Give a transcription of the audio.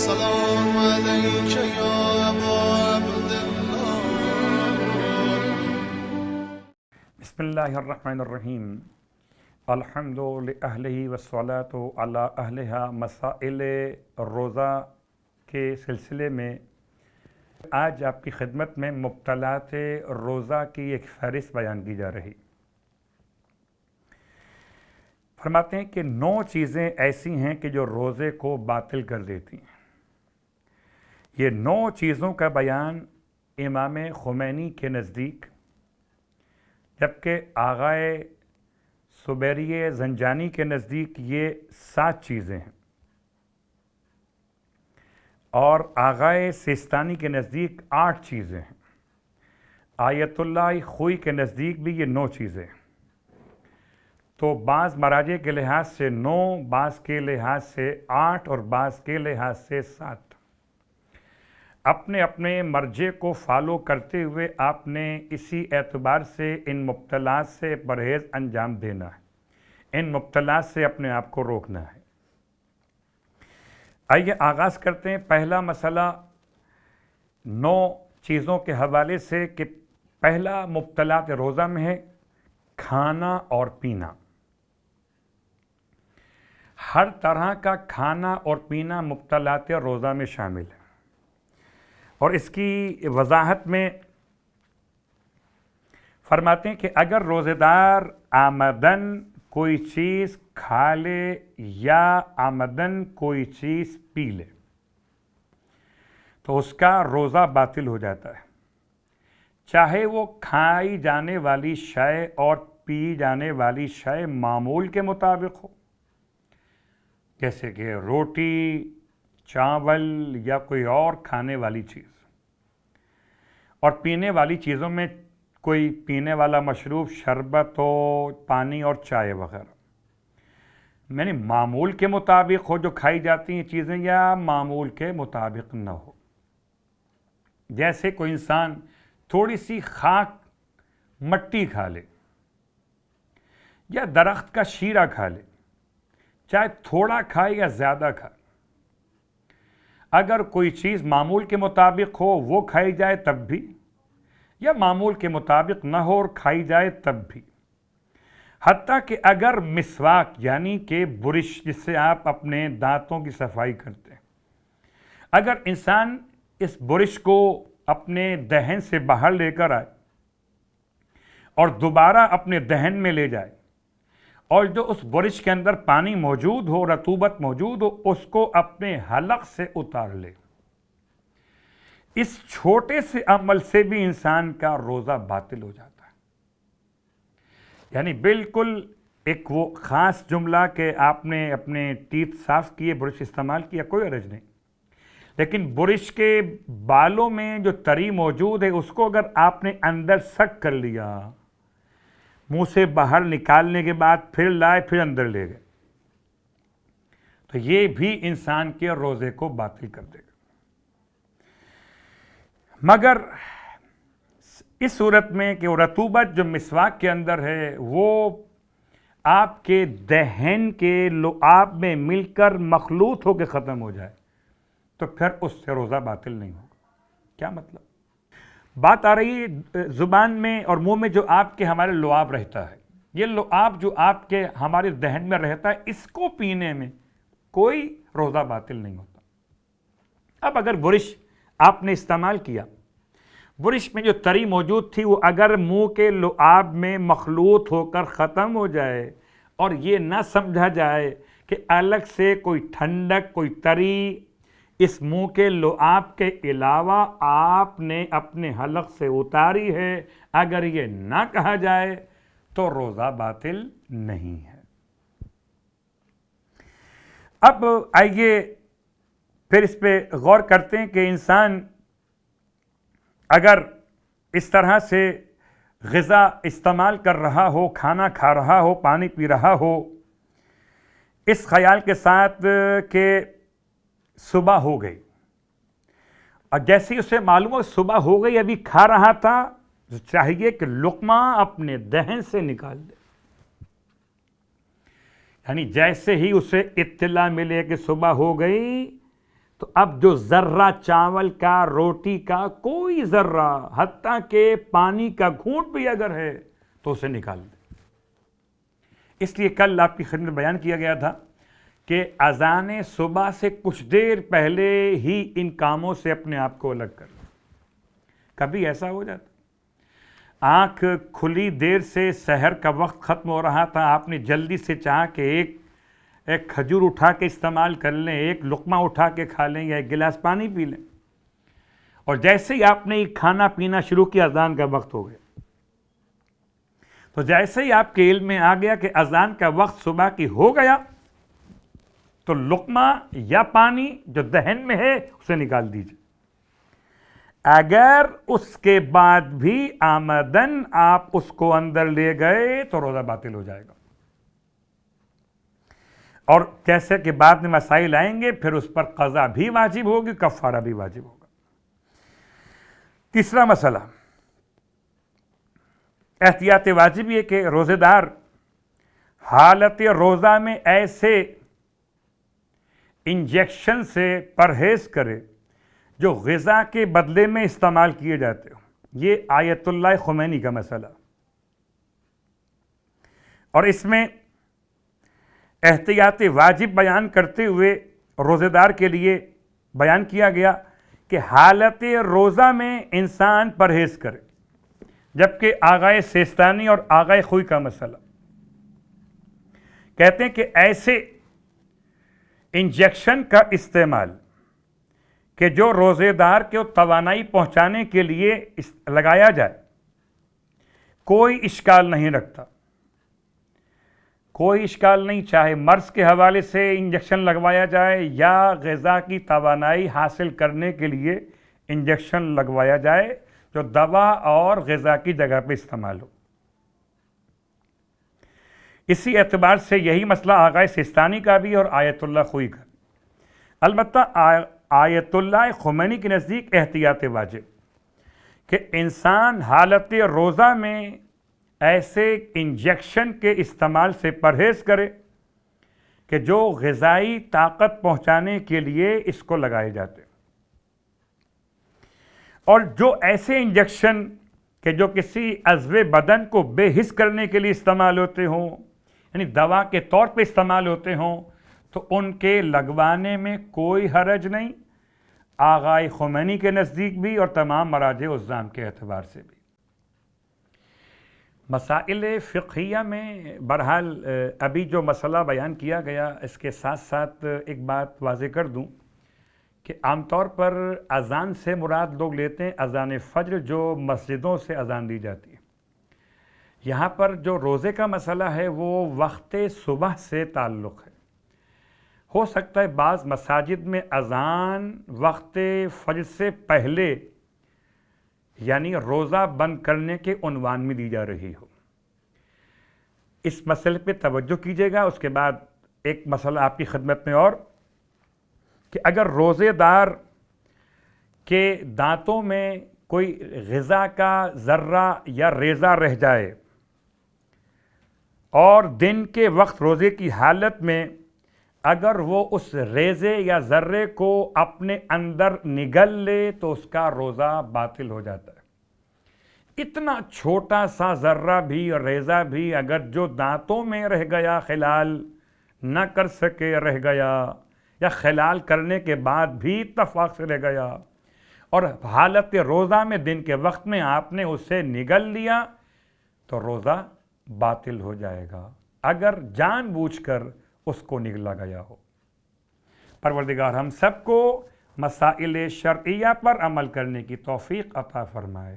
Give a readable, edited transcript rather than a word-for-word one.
السلام عليك يا أبا عبد الله. بسم اللہ الرحمن الرحیم. الحمد لأہلہ والصلاۃ علی اہلہا. مسائل روزہ کے سلسلے میں آج آپ کی خدمت میں مبطلات روزہ کی ایک فہرست بیان کی جا رہی. فرماتے ہیں کہ 9 چیزیں ایسی ہیں کہ جو روزے کو باطل کر دیتی ہیں. یہ 9 چیزوں کا بیان امام خمینی کے نزدیک، جبکہ آغائے سبیری زنجانی کے نزدیک یہ 7 چیزیں ہیں، اور آغائے سیستانی کے نزدیک 8 چیزیں ہیں. آیت اللہ خوئی کے نزدیک بھی یہ 9 چیزیں ہیں. تو بعض مراجع کے لحاظ سے 9، بعض کے لحاظ سے 8 اور بعض کے لحاظ سے 7. اپنے اپنے مرجع کو فالو کرتے ہوئے آپ نے اسی اعتبار سے ان مبطلات سے پرہیز انجام دینا ہے، ان مبطلات سے اپنے آپ کو روکنا ہے. آئیے آغاز کرتے ہیں. پہلا مسئلہ 9 چیزوں کے حوالے سے کہ پہلا مبطلات روزہ میں ہے کھانا اور پینا. ہر طرح کا کھانا اور پینا مبطلات روزہ میں شامل ہے، اور اس کی وضاحت میں فرماتے ہیں کہ اگر روزے دار آمدن کوئی چیز کھا لے یا آمدن کوئی چیز پی لے تو اس کا روزہ باطل ہو جاتا ہے، چاہے وہ کھائی جانے والی شے اور پی جانے والی شے معمول کے مطابق ہو، جیسے کہ روٹی، چاول یا کوئی اور کھانے والی چیز، اور پینے والی چیزوں میں کوئی پینے والا مشروب، شربت ہو، پانی اور چائے وغیرہ. یعنی معمول کے مطابق ہو جو کھائی جاتی ہیں چیزیں، یا معمول کے مطابق نہ ہو. جیسے کوئی انسان تھوڑی سی خاک مٹی کھا لے یا درخت کا شیرہ کھا لے، چاہے تھوڑا کھائے یا زیادہ کھائے، اگر کوئی چیز معمول کے مطابق ہو وہ کھائی جائے تب بھی، یا معمول کے مطابق نہ ہو اور کھائی جائے تب بھی. حتیٰ کہ اگر مسواک یعنی کہ برش جس سے آپ اپنے دانتوں کی صفائی کرتے ہیں، اگر انسان اس برش کو اپنے دہن سے باہر لے کر آئے اور دوبارہ اپنے دہن میں لے جائے، اور جو اس برش کے اندر پانی موجود ہو، رطوبت موجود ہو، اس کو اپنے حلق سے اتار لے، اس چھوٹے سے عمل سے بھی انسان کا روزہ باطل ہو جاتا ہے. یعنی بالکل ایک وہ خاص جملہ کہ آپ نے اپنے ٹیتھ صاف کیے، برش استعمال کیا، کوئی حرج نہیں، لیکن برش کے بالوں میں جو تری موجود ہے اس کو اگر آپ نے اندر سک کر لیا، منہ سے باہر نکالنے کے بعد پھر لائے پھر اندر لے گئے، تو یہ بھی انسان کے روزے کو باطل کر دے گا. مگر اس صورت میں کہ رطوبت جو مسواک کے اندر ہے وہ آپ کے دہن کے لعاب میں مل کر مخلوط ہو کے ختم ہو جائے تو پھر اس سے روزہ باطل نہیں ہوگا. کیا مطلب؟ بات آ رہی ہے زبان میں اور منہ میں جو آپ کے ہمارے لعاب رہتا ہے، یہ لعاب جو آپ کے ہمارے دہن میں رہتا ہے، اس کو پینے میں کوئی روزہ باطل نہیں ہوتا. اب اگر برش آپ نے استعمال کیا، برش میں جو تری موجود تھی وہ اگر منہ کے لعاب میں مخلوط ہو کر ختم ہو جائے اور یہ نہ سمجھا جائے کہ الگ سے کوئی ٹھنڈک، کوئی تری اس منہ کے لعاب کے علاوہ آپ نے اپنے حلق سے اتاری ہے، اگر یہ نہ کہا جائے تو روزہ باطل نہیں ہے. اب آئیے پھر اس پہ غور کرتے ہیں کہ انسان اگر اس طرح سے غذا استعمال کر رہا ہو، کھانا کھا رہا ہو، پانی پی رہا ہو، اس خیال کے ساتھ کہ صبح ہو گئی، اور جیسے ہی اسے معلوم ہو صبح ہو گئی، ابھی کھا رہا تھا، چاہیے کہ لقمہ اپنے دہن سے نکال دے. یعنی جیسے ہی اسے اطلاع ملے کہ صبح ہو گئی تو اب جو ذرہ چاول کا، روٹی کا، کوئی ذرہ، حتیٰ کہ پانی کا گھونٹ بھی اگر ہے تو اسے نکال دیں۔ اس لیے کل آپ کی خدمت بیان کیا گیا تھا کہ اذان صبح سے کچھ دیر پہلے ہی ان کاموں سے اپنے آپ کو الگ کر لیں۔ کبھی ایسا ہو جاتا، آنکھ کھلی دیر سے، سحر کا وقت ختم ہو رہا تھا، آپ نے جلدی سے چاہا کہ ایک کھجور اٹھا کے استعمال کر لیں، ایک لقمہ اٹھا کے کھا لیں یا ایک گلاس پانی پی لیں، اور جیسے ہی آپ نے یہ کھانا پینا شروع کیا اذان کا وقت ہو گیا۔ تو جیسے ہی آپ کے علم میں آ گیا کہ اذان کا وقت صبح کی ہو گیا، تو لقمہ یا پانی جو دہن میں ہے اسے نکال دیجیے۔ اگر اس کے بعد بھی آمدن آپ اس کو اندر لے گئے تو روزہ باطل ہو جائے گا، اور جیسے کہ بعد میں مسائل آئیں گے پھر اس پر قضا بھی واجب ہوگی، کفارہ بھی واجب ہوگا۔ تیسرا مسئلہ، احتیاط واجب یہ کہ روزے دار حالت روزہ میں ایسے انجیکشن سے پرہیز کرے جو غذا کے بدلے میں استعمال کیے جاتے ہوں۔ یہ آیت اللہ خمینی کا مسئلہ، اور اس میں احتیاط واجب بیان کرتے ہوئے روزے دار کے لیے بیان کیا گیا کہ حالت روزہ میں انسان پرہیز کرے، جبکہ آغائے سیستانی اور آغائے خوئی کا مسئلہ کہتے ہیں کہ ایسے انجیکشن کا استعمال کہ جو روزے دار کو توانائی پہنچانے کے لیے لگایا جائے کوئی اشکال نہیں رکھتا، کوئی اشکال نہیں، چاہے مرض کے حوالے سے انجیکشن لگوایا جائے یا غذا کی توانائی حاصل کرنے کے لیے انجیکشن لگوایا جائے جو دوا اور غذا کی جگہ پہ استعمال ہو۔ اسی اعتبار سے یہی مسئلہ آغائے سیستانی کا بھی اور آیت اللہ خوئی کا بھی۔ البتہ آیت اللہ خمینی کے نزدیک احتیاط واجب کہ انسان حالت روزہ میں ایسے انجیکشن کے استعمال سے پرہیز کرے کہ جو غذائی طاقت پہنچانے کے لیے اس کو لگائے جاتے ہیں، اور جو ایسے انجیکشن کہ جو کسی عضو بدن کو بے حس کرنے کے لیے استعمال ہوتے ہوں، یعنی دوا کے طور پہ استعمال ہوتے ہوں، تو ان کے لگوانے میں کوئی حرج نہیں، آغائے خمینی کے نزدیک بھی اور تمام مراجع الزام کے اعتبار سے بھی۔ مسائل فقہیہ میں بہرحال ابھی جو مسئلہ بیان کیا گیا، اس کے ساتھ ساتھ ایک بات واضح کر دوں کہ عام طور پر اذان سے مراد لوگ لیتے ہیں اذان فجر جو مسجدوں سے اذان دی جاتی ہے۔ یہاں پر جو روزے کا مسئلہ ہے وہ وقت صبح سے تعلق ہے۔ ہو سکتا ہے بعض مساجد میں اذان وقت فجر سے پہلے یعنی روزہ بند کرنے کے عنوان میں دی جا رہی ہو۔ اس مسئلے پہ توجہ کیجیے گا۔ اس کے بعد ایک مسئلہ آپ کی خدمت میں اور کہ اگر روزے دار کے دانتوں میں کوئی غذا کا ذرہ یا ریزہ رہ جائے اور دن کے وقت روزے کی حالت میں اگر وہ اس ریزے یا ذرے کو اپنے اندر نگل لے تو اس کا روزہ باطل ہو جاتا ہے۔ اتنا چھوٹا سا ذرہ بھی اور ریزہ بھی اگر جو دانتوں میں رہ گیا، خلال نہ کر سکے رہ گیا، یا خلال کرنے کے بعد بھی اتفاق سے رہ گیا، اور حالت روزہ میں دن کے وقت میں آپ نے اسے نگل لیا تو روزہ باطل ہو جائے گا، اگر جان بوجھ کر اس کو نگلا گیا ہو۔ پروردگار ہم سب کو مسائل شرعیہ پر عمل کرنے کی توفیق عطا فرمائے۔